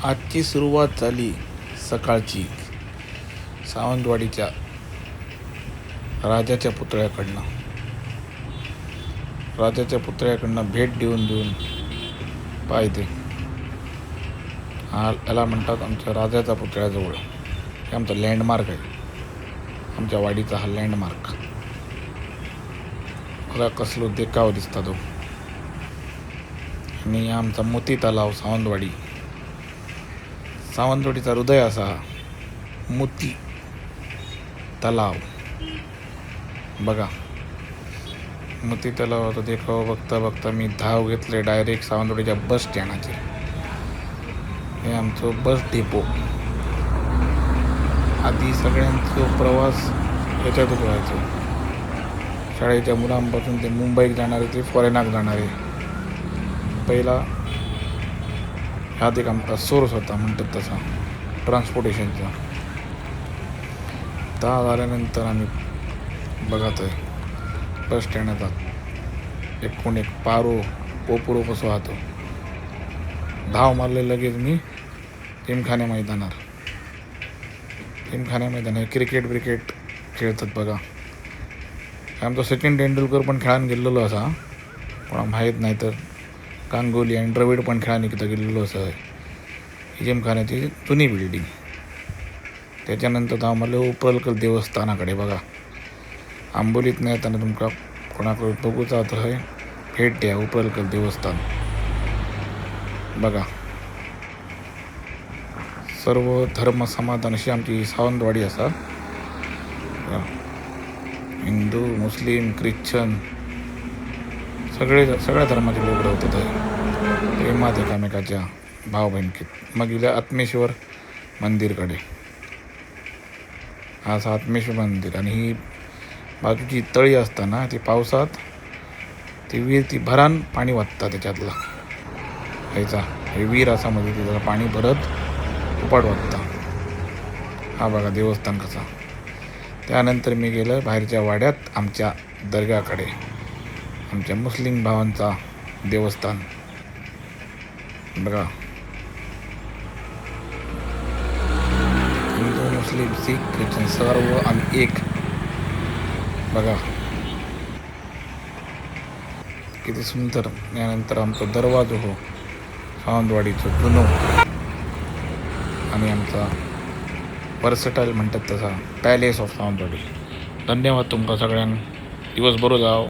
आजची सुरुवात झाली सकाळची सावंतवाडीच्या राजाच्या पुतळ्याकडनं भेट देऊन पाहिजे. याला म्हणतात आमच्या राजाचा पुतळ्याजवळ. हे आमचा लँडमार्क आहे, आमच्या वाडीचा हा लँडमार्क. मला कसलो देखाव दिसता तो. आणि आमचा मोती तलाव सावंतवाडीचा हृदय असा मोती तलाव. बघा, मोती तलावाचा देखाव बघता मी धाव घेतले डायरेक्ट सावंतवाडीच्या बस स्टँडाचे. हे आमचं बस डेपो. आधी सगळ्यांचं प्रवास याच्यातच व्हायचो. शाळेच्या मुलांपासून ते मुंबईत जाणारे, ते फॉरेनाक जाणारे. पहिला ह्यात एक आमचा सोर्स होता म्हणतात तसा ट्रान्सपोर्टेशनचा. दहा झाल्यानंतर आम्ही बघत आहे बस स्टँडाचा एकूण एक पोपुरो कसं वाहतो. धाव मारले लगेच मी जिमखान्या मैदानावर. क्रिकेट खेळतात बघा. आमचा सचिन तेंडुलकर पण खेळायला गेलेलो असा, पण माहीत नाही. तर गांगुली आणि द्रविड पण खेळायला तिथं गेलेलो असं. ही जिमखान्याची जुनी बिल्डिंग. त्याच्यानंतर धाव मारले उपरलकर देवस्थानाकडे. बघा, आंबोलीत नाही येताना तुमका कोणाकडे बघूचा तर आहे, भेट द्या उपरलकर देवस्थान. बघा, सर्व धर्म समाधान अशी आमची सावंतवाडी असा. हिंदू, मुस्लिम, ख्रिश्चन सगळ्या धर्माचे लोक राहतात. प्रेमात एकामेकाच्या भाव बहिणकीत. मग गेल्या आत्मेश्वर मंदिरकडे. हा असं आत्मेश्वर मंदिर. आणि ही बाजूची तळी असताना ती पावसात ती विहीर ती भरान पाणी वाहतात त्याच्यातला ह्याचा. हे विहीर असा मध्ये तिथं पाणी भरत उपाट वाटतं. हा बघा देवस्थान कसा. त्यानंतर मी गेलो बाहेरच्या वाड्यात आमच्या दर्ग्याकडे, आमच्या मुस्लिम भावांचा देवस्थान. बघा, हिंदू, मुस्लिम, शीख, ख्रिश्चन सर्व आम्ही एक. बघा किती सुंदर. यानंतर आमचा दरवाजा हो सावंतवाडीचं जुनो आणि आमचा वर्सटाईल म्हणतात तसा पॅलेस ऑफ सावंतवाडी. धन्यवाद तुमका सगळ्यांना. दिवस बरो जाव.